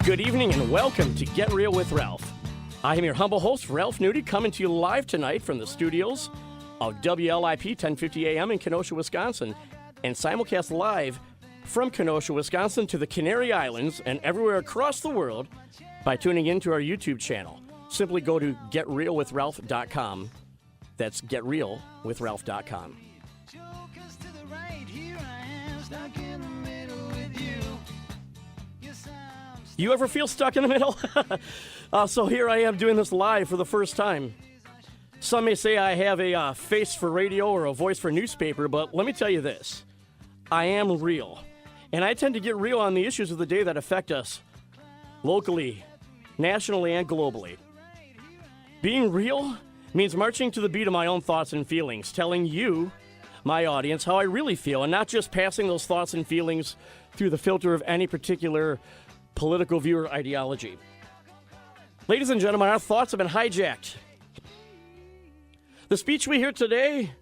Good evening and welcome to Get Real with Ralph. I am your humble host, Ralph Nudie, coming to you live tonight from the studios of WLIP 1050 AM in Kenosha, Wisconsin, and simulcast live from Kenosha, Wisconsin to the Canary Islands and everywhere across the world by tuning into our YouTube channel. Simply go to getrealwithralph.com. That's getrealwithralph.com. You ever feel stuck in the middle? So here I am doing this live for the first time. Some may say I have a face for radio or a voice for newspaper, but let me tell you this. I am real. And I tend to get real on the issues of the day that affect us locally, nationally, and globally. Being real means marching to the beat of my own thoughts and feelings, telling you, my audience, how I really feel, and not just passing those thoughts and feelings through the filter of any particular political view or ideology. Ladies and gentlemen, our thoughts have been hijacked. The speech we hear today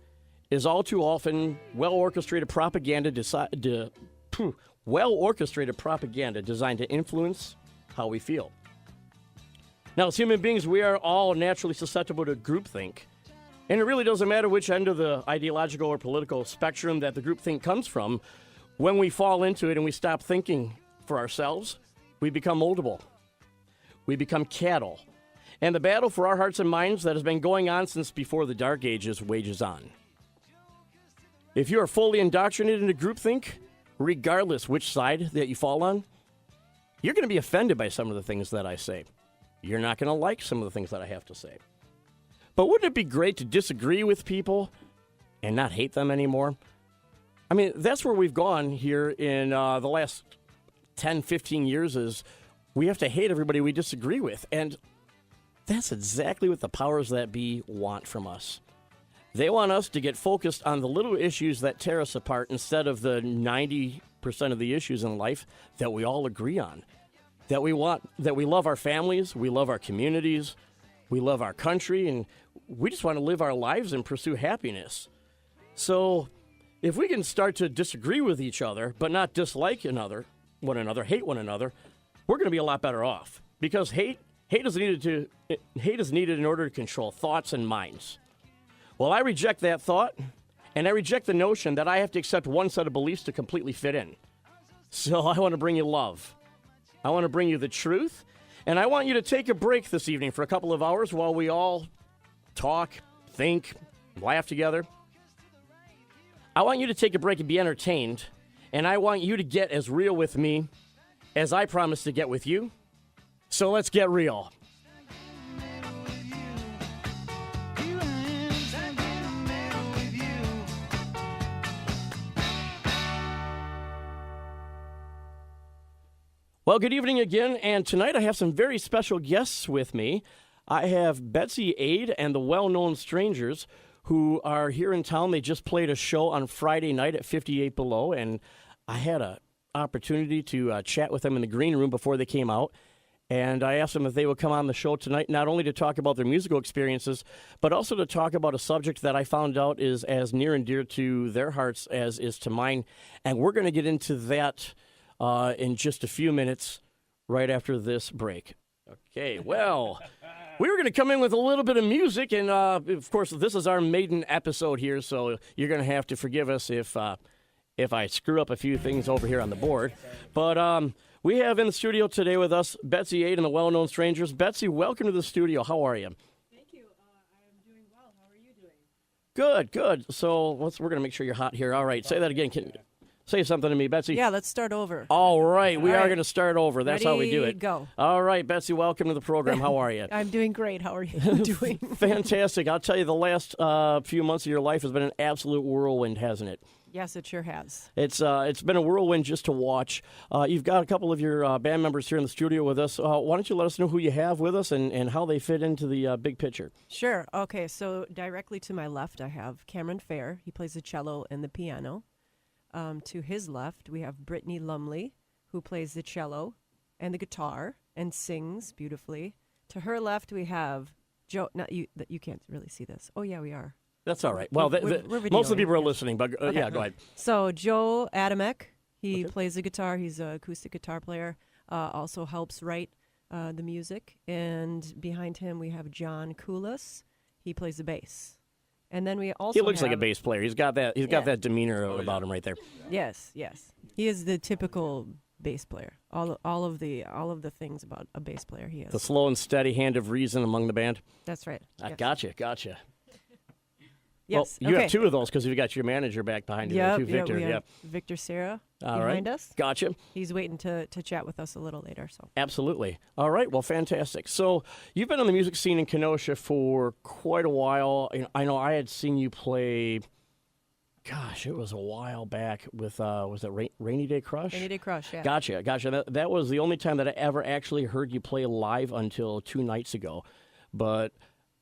is all too often well-orchestrated propaganda designed to influence how we feel. Now, as human beings, we are all naturally susceptible to groupthink. And it really doesn't matter which end of the ideological or political spectrum that the groupthink comes from. When we fall into it and we stop thinking for ourselves, we become moldable. We become cattle. And the battle for our hearts and minds that has been going on since before the Dark Ages wages on. If you are fully indoctrinated into groupthink, regardless which side that you fall on, you're going to be offended by some of the things that I say. You're not going to like some of the things that I have to say. But wouldn't it be great to disagree with people and not hate them anymore? I mean, that's where we've gone here in the last 10, 15 years is we have to hate everybody we disagree with. And that's exactly what the powers that be want from us. They want us to get focused on the little issues that tear us apart instead of the 90% of the issues in life that we all agree on. That we love our families, we love our communities, we love our country, and we just want to live our lives and pursue happiness. So if we can start to disagree with each other, but not dislike one another, hate one another, we're going to be a lot better off. Because hate is needed in order to control thoughts and minds. Well, I reject that thought, and I reject the notion that I have to accept one set of beliefs to completely fit in. So I want to bring you love. I want to bring you the truth, and I want you to take a break this evening for a couple of hours while we all talk, think, laugh together. I want you to take a break and be entertained, and I want you to get as real with me as I promised to get with you. So let's get real. Well, good evening again, and tonight I have some very special guests with me. I have Betsy Ade and the well-known Strangers who are here in town. They just played a show on Friday night at 58 Below, and I had an opportunity to chat with them in the green room before they came out, and I asked them if they would come on the show tonight, not only to talk about their musical experiences, but also to talk about a subject that I found out is as near and dear to their hearts as is to mine, and we're going to get into that in just a few minutes right after this break. Okay, well, we were going to come in with a little bit of music, and of course, this is our maiden episode here, so you're going to have to forgive us if I screw up a few things over here on the board. But we have in the studio today with us Betsy Ade and the well-known Strangers. Betsy, welcome to the studio. How are you? Thank you. I'm doing well. How are you doing? Good. So we're going to make sure you're hot here. All right, say that again. Say something to me, Betsy. Yeah, let's start over. All right, we are going to start over. That's how we do it. Go. All right, Betsy, welcome to the program. How are you? I'm doing great. How are you doing? Fantastic. I'll tell you, the last few months of your life has been an absolute whirlwind, hasn't it? Yes, it sure has. It's been a whirlwind just to watch. You've got a couple of your band members here in the studio with us. Why don't you let us know who you have with us and how they fit into the big picture? Sure. Okay, so directly to my left, I have Cameron Fair. He plays the cello and the piano. To his left, we have Brittany Lumley, who plays the cello and the guitar and sings beautifully. To her left, we have Joe. Not you. You can't really see this. Oh yeah, we are. That's all right. Well, most of the people are listening, but yeah, go ahead. So Joe Adamek, he plays the guitar. He's an acoustic guitar player. also helps write the music. And behind him, we have John Kulas. He plays the bass. And then we also He looks like a bass player. He's got that. He's got that demeanor about him right there. Yes. He is the typical bass player. All of the things about a bass player he is. The slow and steady hand of reason among the band. That's right. Yes. Gotcha. Yes. Well, you have two of those because you've got your manager back behind you, there too, Victor. We have Victor Serra behind us. Gotcha. He's waiting to chat with us a little later. So absolutely. All right. Well, fantastic. So you've been on the music scene in Kenosha for quite a while. I know I had seen you play. Gosh, it was a while back with was it Rainy Day Crush? Rainy Day Crush, yeah. Gotcha. That was the only time that I ever actually heard you play live until 2 nights ago. But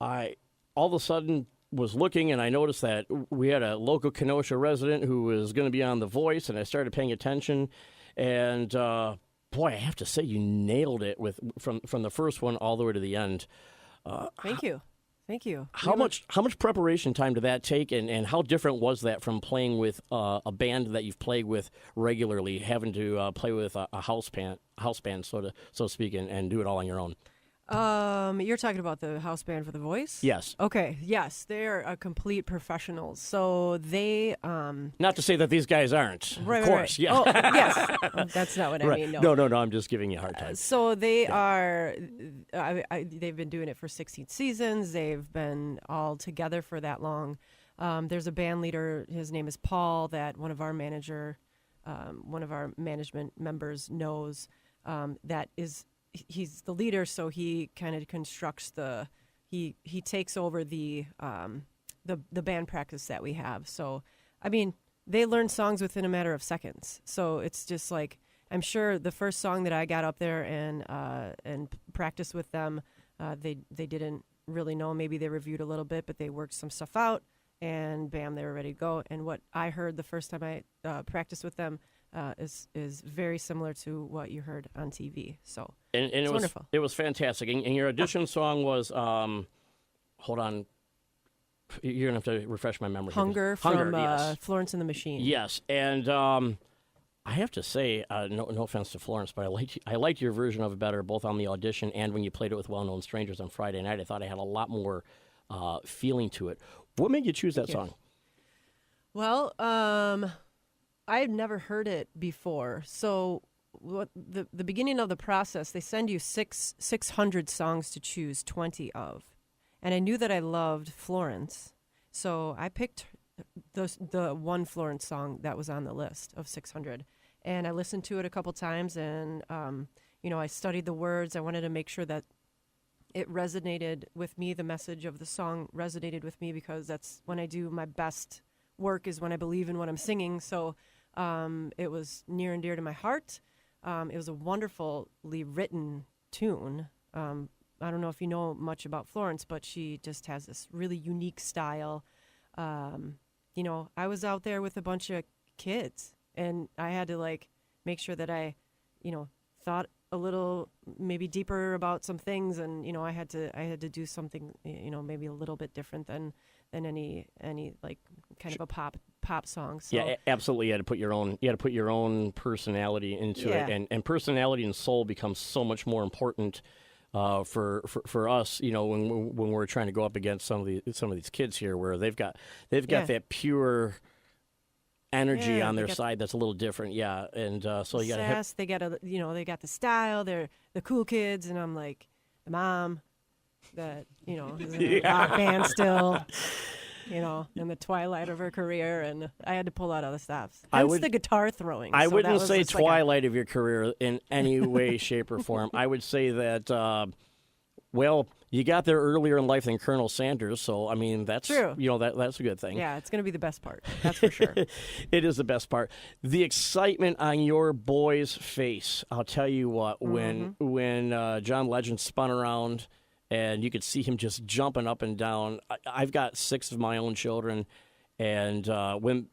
I all of a sudden was looking, and I noticed that we had a local Kenosha resident who was going to be on The Voice, and I started paying attention. And boy, I have to say, you nailed it from the first one all the way to the end. Thank you. How much preparation time did that take, and how different was that from playing with a band that you've played with regularly, having to play with a house band, so to speak, and do it all on your own? You're talking about the house band for The Voice? Yes. Okay, yes. They're complete professionals. So they... Not to say that these guys aren't. Right, of course, right. yeah. Oh, yes. That's not what I mean, no. No, I'm just giving you a hard time. So they are... they've been doing it for 16 seasons. They've been all together for that long. There's a band leader, his name is Paul, that one of our management members knows, that is... He's the leader, so he kind of constructs he takes over the band practice that we have. So, I mean, they learn songs within a matter of seconds. So it's just like, I'm sure the first song that I got up there and practiced with them, they didn't really know. Maybe they reviewed a little bit, but they worked some stuff out, and bam, they were ready to go. And what I heard the first time I practiced with them is very similar to what you heard on TV. So and it's wonderful. It was fantastic. And your audition song was, hold on, you're going to have to refresh my memory. Hunger from yes. Florence and the Machine. Yes, and I have to say, no offense to Florence, but I liked your version of it better, both on the audition and when you played it with Well-Known Strangers on Friday night. I thought it had a lot more feeling to it. What made you choose that song? Well, I had never heard it before. So the beginning of the process, they send you 600 songs to choose 20 of. And I knew that I loved Florence. So I picked the one Florence song that was on the list of 600. And I listened to it a couple times, and I studied the words. I wanted to make sure that it resonated with me. The message of the song resonated with me, because that's when I do my best work, is when I believe in what I'm singing. So it was near and dear to my heart. It was a wonderfully written tune. I don't know if you know much about Florence, but she just has this really unique style. I was out there with a bunch of kids, and I had to make sure that I, thought a little maybe deeper about some things, and I had to do something maybe a little bit different than any kind of a pop song. So. Yeah, absolutely. You had to put your own personality into it, and personality and soul becomes so much more important for us, when we're trying to go up against some of these kids here, where they've got that pure energy on their side that's a little different, and so you got they got they got the style. They're the cool kids, and I'm like the mom that is in a rock band still. In the twilight of her career, and I had to pull out other stops. Hence the guitar throwing. I wouldn't say twilight of your career in any way, shape, or form. I would say that, you got there earlier in life than Colonel Sanders, so, I mean, that's true. That's a good thing. Yeah, it's going to be the best part. That's for sure. It is the best part. The excitement on your boy's face, I'll tell you what, when John Legend spun around, and you could see him just jumping up and down. I've got 6 of my own children, and when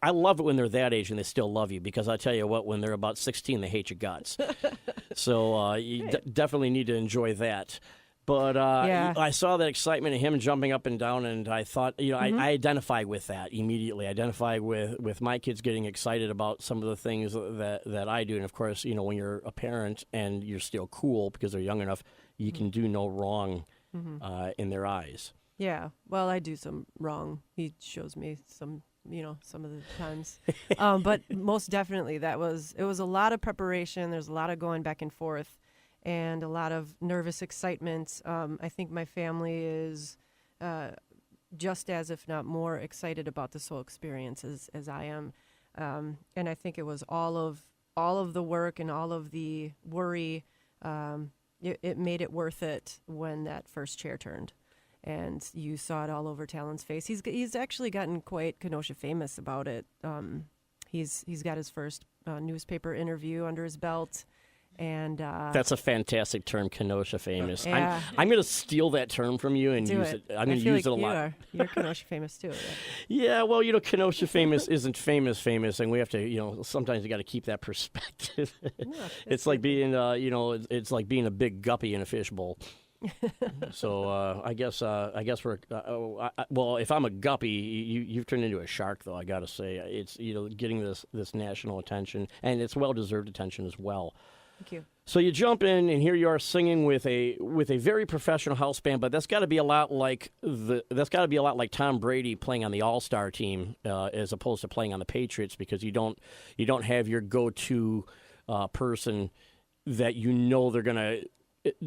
I love it when they're that age and they still love you, because I tell you what, when they're about 16, they hate your guts. So you definitely need to enjoy that. But Yeah. I saw that excitement of him jumping up and down, and I thought, I identify with that immediately. I identify with my kids getting excited about some of the things that I do. And, of course, when you're a parent and you're still cool because they're young enough, you can do no wrong in their eyes. Yeah. Well, I do some wrong. He shows me some of the times. But most definitely it was a lot of preparation. There's a lot of going back and forth and a lot of nervous excitement. I think my family is just as, if not more, excited about this whole experience as I am. And I think it was all of the work and all of the worry. It made it worth it when that first chair turned. And you saw it all over Talon's face. He's actually gotten quite Kenosha famous about it. He's got his first newspaper interview under his belt, and that's a fantastic term, Kenosha famous. Yeah. I'm going to steal that term from you and use it. I'm going to use it a lot. You're Kenosha famous too. Right? Yeah, well, Kenosha famous isn't famous, and we have to, sometimes you got to keep that perspective. Yeah, it's like being, it's like being a big guppy in a fishbowl. So I guess we're well. If I'm a guppy, you've turned into a shark, though. I got to say, it's getting this national attention, and it's well deserved attention as well. Thank you. So you jump in, and here you are singing with a very professional house band, but that's got to be a lot like Tom Brady playing on the All-Star team as opposed to playing on the Patriots, because you don't have your go-to person that they're gonna.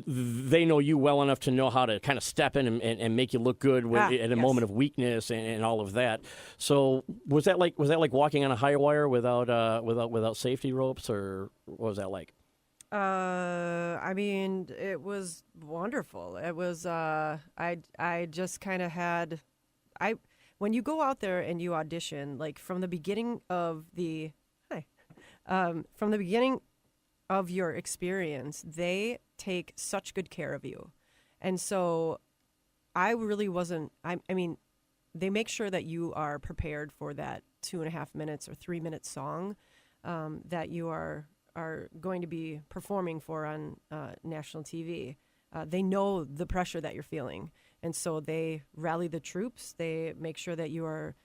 They know you well enough to know how to kind of step in and make you look good at a moment of weakness and all of that. So was that like walking on a high wire without safety ropes, or what was that like? I mean, it was wonderful. It was I just kind of had when you go out there and you audition, like from the beginning of your experience, they take such good care of you. And so I really wasn't, I mean, they make sure that you are prepared for that 2.5 minutes or 3 minute song that you are going to be performing for on national TV. They know the pressure that you're feeling. And so they rally the troops. They make sure that you are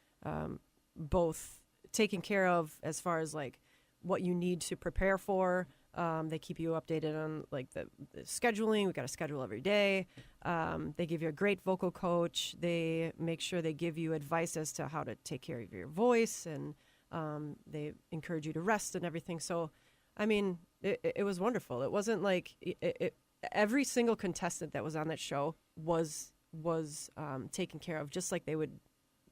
both taken care of as far as like what you need to prepare for. They keep you updated on like the scheduling. We got to schedule every day. They give you a great vocal coach. They make sure they give you advice as to how to take care of your voice, and they encourage you to rest and everything. So, I mean, it was wonderful. It wasn't like every single contestant that was on that show was taken care of, just like they would,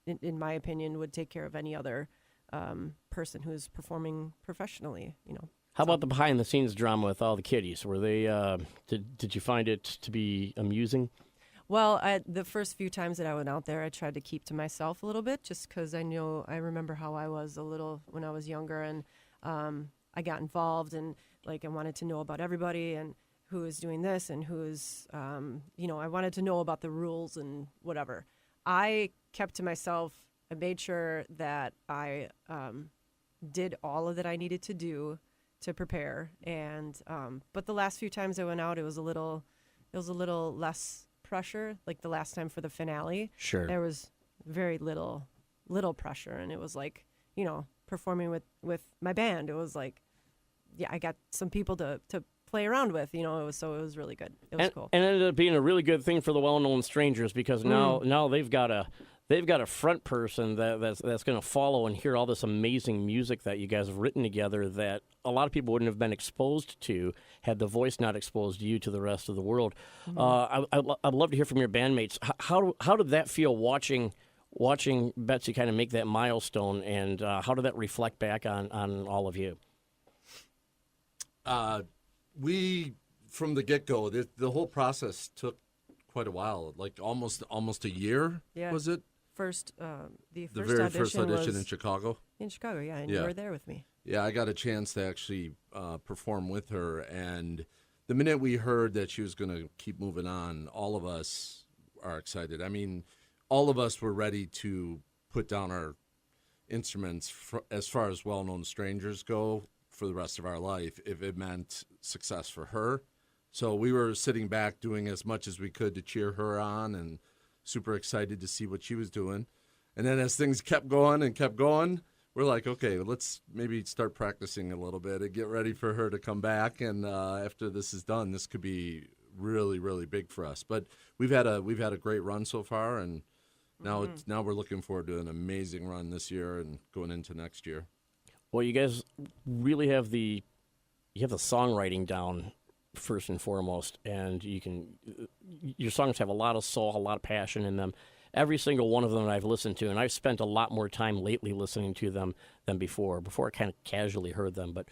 in my opinion, would take care of any other person who's performing professionally. How about the behind-the-scenes drama with all the kiddies? Were they? Did you find it to be amusing? Well, the first few times that I went out there, I tried to keep to myself a little bit, just because I remember how I was a little when I was younger, and I got involved, and like I wanted to know about everybody and who is doing this and who is, I wanted to know about the rules and whatever. I kept to myself. I made sure that I did all of that I needed to do to prepare, and but the last few times I went out, it was a little less pressure. Like the last time for the finale, sure, there was very little pressure, and it was like performing with my band. It was like, yeah, I got some people to play around with. It was really good. It was cool, and it ended up being a really good thing for the Well-Known Strangers, because now they've got a front person that's going to follow and hear all this amazing music that you guys have written together that a lot of people wouldn't have been exposed to had the voice not exposed you to the rest of the world. Mm-hmm. I'd love to hear from your bandmates. How did that feel watching Betsy kind of make that milestone, and how did that reflect back on all of you? We, from the get-go, the whole process took quite a while, like almost a year. Yeah. Was it? The very first audition in Chicago. In Chicago, yeah, and you were there with me. Yeah, I got a chance to actually perform with her, and the minute we heard that she was going to keep moving on, all of us are excited. I mean, all of us were ready to put down our instruments as far as Well-Known Strangers go for the rest of our life if it meant success for her. So we were sitting back doing as much as we could to cheer her on and super excited to see what she was doing. And then as things kept going, we're like, okay, let's maybe start practicing a little bit and get ready for her to come back. And after this is done, this could be really, really big for us. But we've had a great run so far, and now we're looking forward to an amazing run this year and going into next year. Well, you guys really have the songwriting down first and foremost, and your songs have a lot of soul, a lot of passion in them. Every single one of them I've listened to, and I've spent a lot more time lately listening to them than before. Before I kind of casually heard them, but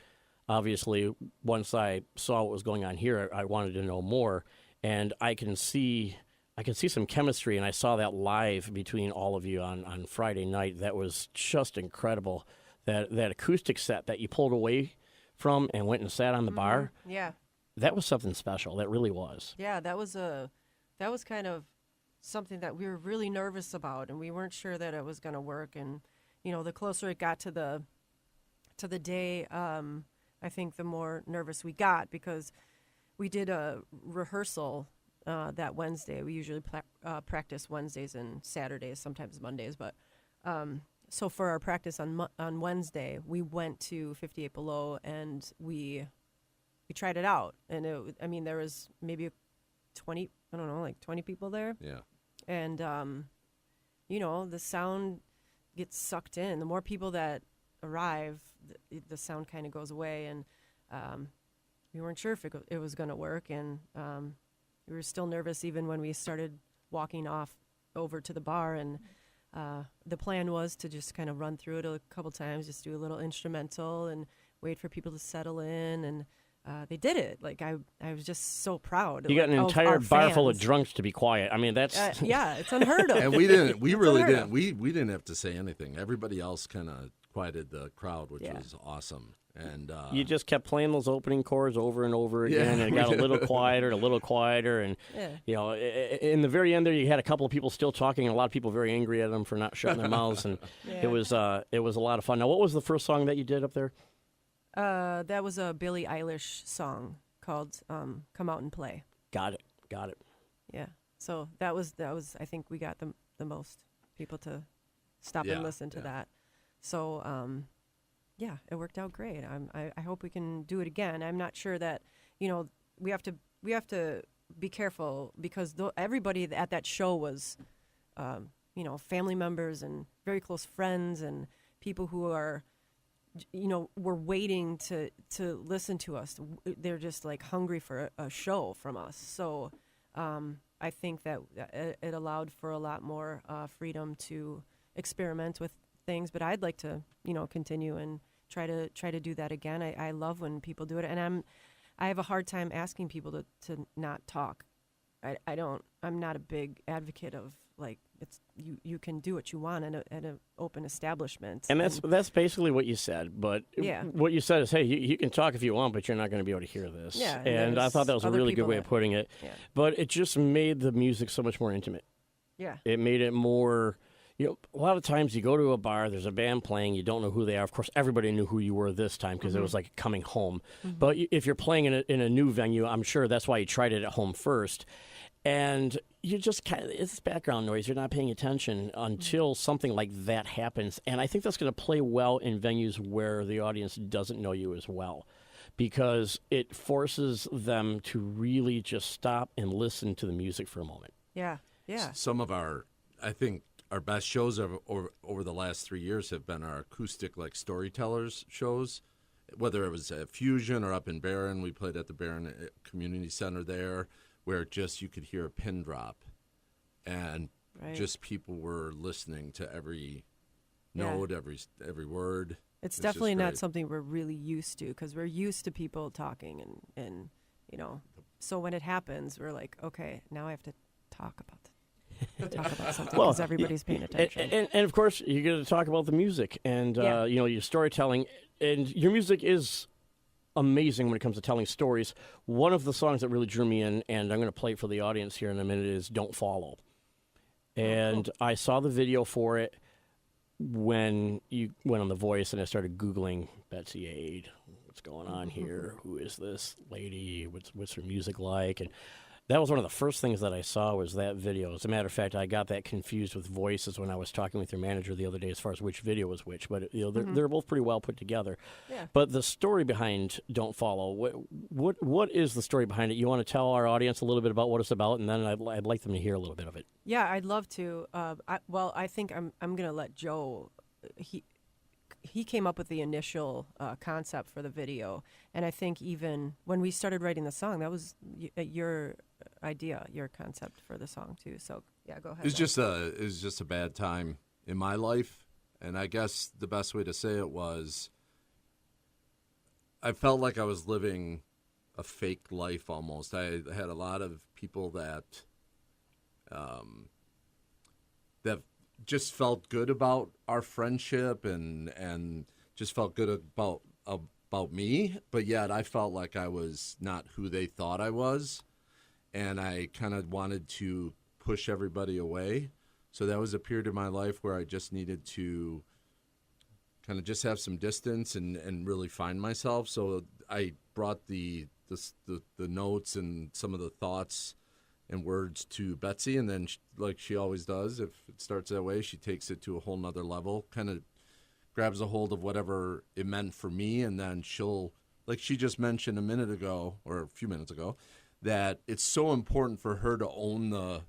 obviously once I saw what was going on here, I wanted to know more, and I can see some chemistry, and I saw that live between all of you on Friday night. That was just incredible. That acoustic set that you pulled away from and went and sat on the bar. Yeah. That was something special. That really was. Yeah, that was kind of something that we were really nervous about, and we weren't sure that it was going to work. And the closer it got to the day, I think the more nervous we got, because we did a rehearsal that Wednesday. We usually practice Wednesdays and Saturdays, sometimes Mondays, but so for our practice on Wednesday, we went to 58 Below and we tried it out, and there was maybe 20 people there. Yeah. And the sound gets sucked in. The more people that arrive, the sound kind of goes away, and we weren't sure if it was going to work, and we were still nervous even when we started walking off over to the bar. And the plan was to just kind of run through it a couple times, just do a little instrumental and wait for people to settle in, and they did it. Like I was just so proud. You got an entire bar full of drunks to be quiet. I mean, that's yeah, it's unheard of. And we didn't. We really didn't. We didn't have to say anything. Everybody else kind of quieted the crowd, which was awesome. And you just kept playing those opening chords over and over again, and it got a little quieter, and in the very end there, you had a couple of people still talking, and a lot of people very angry at them for not shutting their mouths, and it was a lot of fun. Now, what was the first song that you did up there? That was a Billie Eilish song called "Come Out and Play." Got it. Yeah. So that was. I think we got the most people to stop and listen to that. So it worked out great. I hope we can do it again. I'm not sure that we have to be careful, because everybody at that show was family members and very close friends and people who are. We're waiting to listen to us. They're just like hungry for a show from us. So I think that it allowed for a lot more freedom to experiment with things. But I'd like to, continue and try to do that again. I love when people do it, and I have a hard time asking people to not talk. I'm not a big advocate of like you can do what you want at an open establishment. And that's basically what you said. But what you said is, hey, you can talk if you want, but you're not going to be able to hear this. Yeah, and I thought that was a really good way of putting it. Yeah. But it just made the music so much more intimate. Yeah. It made it more. A lot of times you go to a bar, there's a band playing, you don't know who they are. Of course, everybody knew who you were this time because it was like coming home. Mm-hmm. But if you're playing in a new venue, I'm sure that's why you tried it at home first. And you just it's background noise. You're not paying attention until something like that happens. And I think that's going to play well in venues where the audience doesn't know you as well, because it forces them to really just stop and listen to the music for a moment. Yeah, yeah. Some of our best shows over the last 3 years have been our acoustic, like, storytellers shows, whether it was at Fusion or up in Barron. We played at the Barron Community Center there, where just you could hear a pin drop, and just people were listening to every note, every word. It's definitely not something we're really used to, because we're used to people talking, and so when it happens, we're like, okay, now I have to talk about something, because everybody's paying attention. And of course, you're going to talk about the music and your storytelling, and your music is amazing when it comes to telling stories. One of the songs that really drew me in, and I'm going to play it for the audience here in a minute, is "Don't Follow." And I saw the video for it when you went on The Voice, and I started Googling Betsy Ade, what's going on here? Who is this lady? What's her music like? And that was one of the first things that I saw was that video. As a matter of fact, I got that confused with voices when I was talking with your manager the other day as far as which video was which. But they're both pretty well put together. Yeah. But the story behind Don't Follow, what is the story behind it? You want to tell our audience a little bit about what it's about, and then I'd like them to hear a little bit of it. Yeah, I'd love to. I think I'm going to let Joe. He came up with the initial concept for the video, and I think even when we started writing the song, that was your idea, your concept for the song too. So yeah, go ahead. It was just a bad time in my life, and I guess the best way to say it was I felt like I was living a fake life almost. I had a lot of people that just felt good about our friendship and just felt good about me, but yet I felt like I was not who they thought I was, and I kind of wanted to push everybody away. So that was a period of my life where I just needed to kind of just have some distance and really find myself. So I brought the notes and some of the thoughts and words to Betsy, and then like she always does, if it starts that way, she takes it to a whole nother level, kind of grabs a hold of whatever it meant for me, and then she'll, like she just mentioned a minute ago or a few minutes ago, that it's so important for her to own the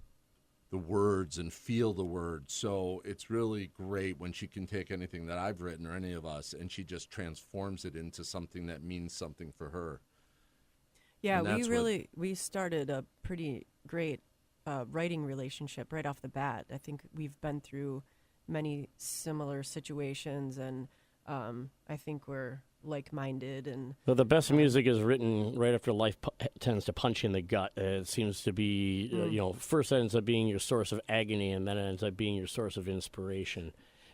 words and feel the words. So it's really great when she can take anything that I've written or any of us, and she just transforms it into something that means something for her. Yeah, we started a pretty great writing relationship right off the bat. I think we've been through many similar situations, and I think we're like-minded. And the best music is written right after life tends to punch you in the gut. It seems to be, first ends up being your source of agony, and then it ends up being your source of inspiration.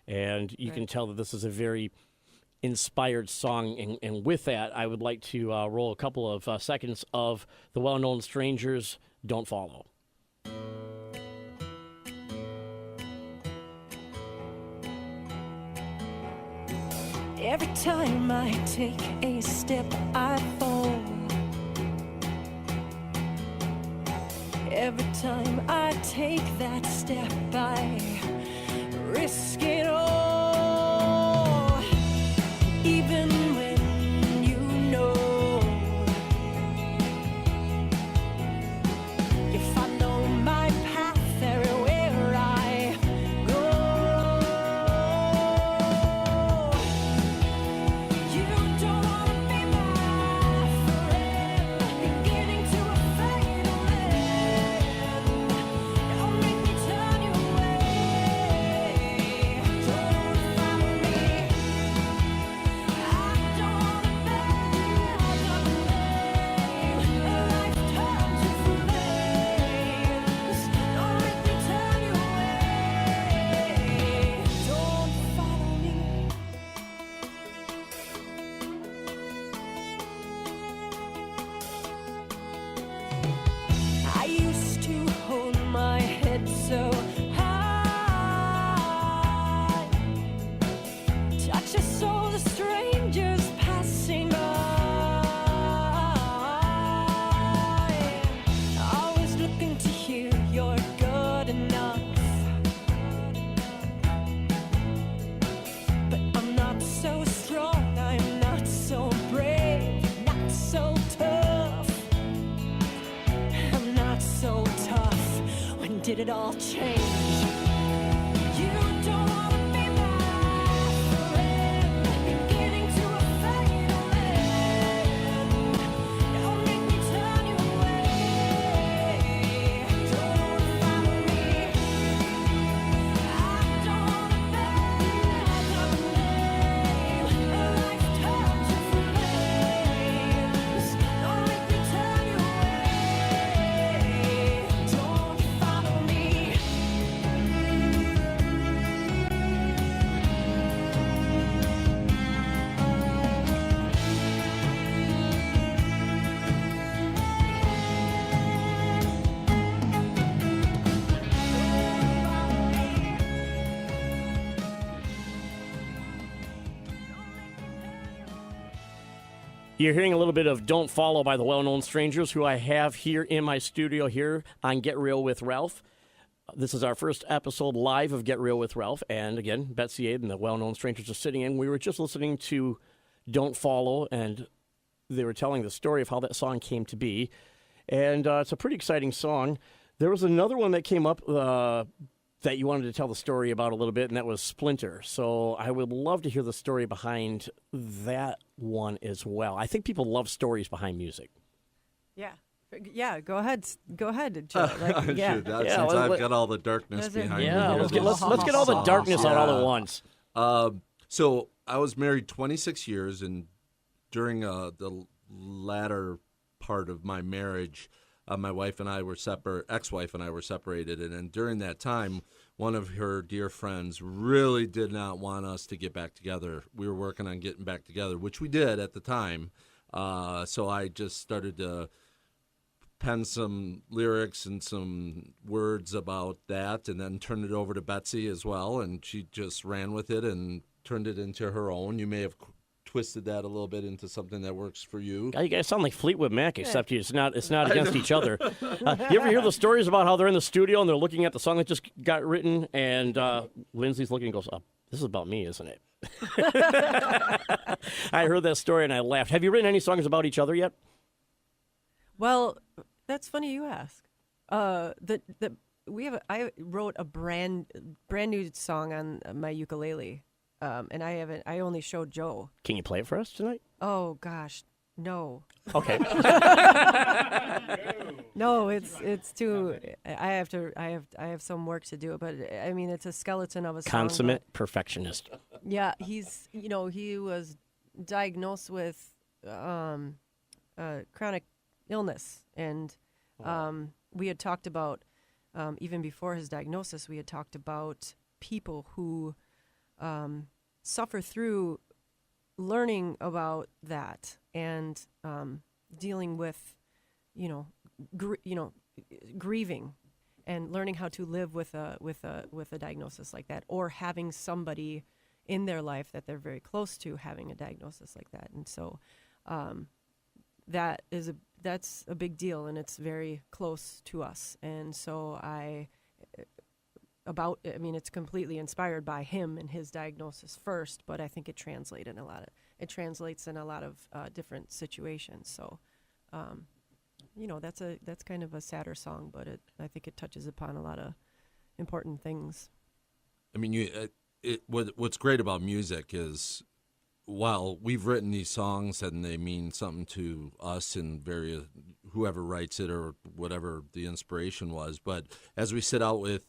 And you can tell that this is a very inspired song, and with that, I would like to roll a couple of seconds of the well-known Strangers' Don't Follow. Every time I take a step, I fall. Every time I take that step, I risk it all. Even when you know, you follow my path everywhere I go. You don't wanna be my friend, beginning to a fatal end. Don't make me turn you away. Don't follow me. I don't wanna bear the blame. A life turned to flames. Don't make me turn you away. Don't follow me. I used to hold my head so high, touch a soul the strangers passing by. Always looking to hear you're good enough, but I'm not so strong, I'm not so brave, not so tough. I'm not so tough. When did it all change? You don't wanna be my friend, beginning to a fatal end. Don't make me turn you away. Don't follow me. I don't wanna bear the blame. A life turned to flames. Don't make me turn you away. Don't follow me. You're hearing a little bit of Don't Follow by the Well-Known Strangers, who I have here in my studio here on Get Real with Ralph. This is our first episode live of Get Real with Ralph. And again, Betsy Ade and the Well-Known Strangers are sitting in. We were just listening to Don't Follow, and they were telling the story of how that song came to be. And it's a pretty exciting song. There was another one that came up that you wanted to tell the story about a little bit, and that was Splinter. So I would love to hear the story behind that one as well. I think people love stories behind music. Yeah, go ahead, Joe. Like, yeah. Since I've got all the darkness behind me. Yeah, here, let's get all the darkness out all at once. So I was married 26 years, and during the latter part of my marriage, my ex-wife and I were separated, and then during that time, one of her dear friends really did not want us to get back together. We were working on getting back together, which we did at the time. So I just started to pen some lyrics and some words about that, and then turned it over to Betsy as well, and she just ran with it and turned it into her own. You may have twisted that a little bit into something that works for you. You guys sound like Fleetwood Mac, except it's not against each other. You ever hear the stories about how they're in the studio and they're looking at the song that just got written, and Lindsay's looking and goes, "Oh, this is about me, isn't it?" I heard that story and I laughed. Have you written any songs about each other yet? Well, that's funny you ask. I wrote a brand new song on my ukulele. And I only showed Joe. Can you play it for us tonight? Oh gosh, no. Okay. No, it's too. I have some work to do. But I mean, it's a skeleton of a song. Consummate perfectionist. Yeah, he was diagnosed with chronic illness, and we had talked about even before his diagnosis, we had talked about people who suffer through learning about that and dealing with, grieving and learning how to live with a diagnosis like that, or having somebody in their life that they're very close to having a diagnosis like that. And so that's a big deal, and it's very close to us. And so it's completely inspired by him and his diagnosis first, but I think it translates in a lot of different situations. So, that's kind of a sadder song, but I think it touches upon a lot of important things. I mean, what's great about music is, while we've written these songs and they mean something to us and whoever writes it or whatever the inspiration was, but as we sit out with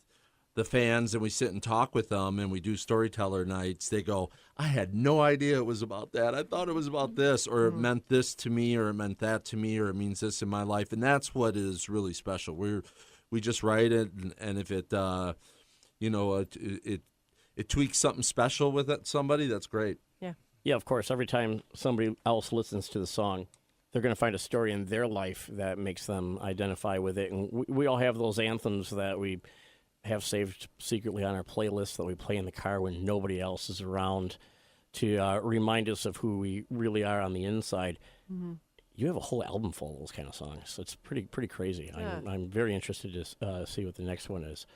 the fans and we sit and talk with them and we do storyteller nights, they go, "I had no idea it was about that. I thought it was about this, or it meant this to me, or it meant that to me, or it means this in my life." And that's what is really special. We just write it, and if it it tweaks something special with somebody, that's great. Yeah, of course. Every time somebody else listens to the song, they're going to find a story in their life that makes them identify with it. And we all have those anthems that we have saved secretly on our playlist that we play in the car when nobody else is around to remind us of who we really are on the inside. Mm-hmm. You have a whole album full of those kind of songs. It's pretty crazy. Yeah. I'm very interested to see what the next one is.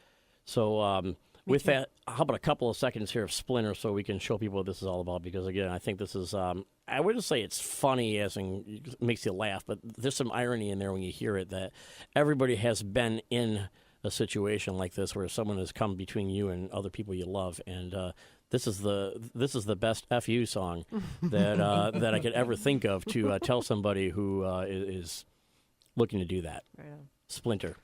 So with that, how about a couple of seconds here of Splinter so we can show people what this is all about? Because, again, I think this is, I wouldn't say it's funny as in it makes you laugh, but there's some irony in there when you hear it that everybody has been in a situation like this where someone has come between you and other people you love, and this is the best FU song that I could ever think of to tell somebody who is looking to do that. Right on. Splinter.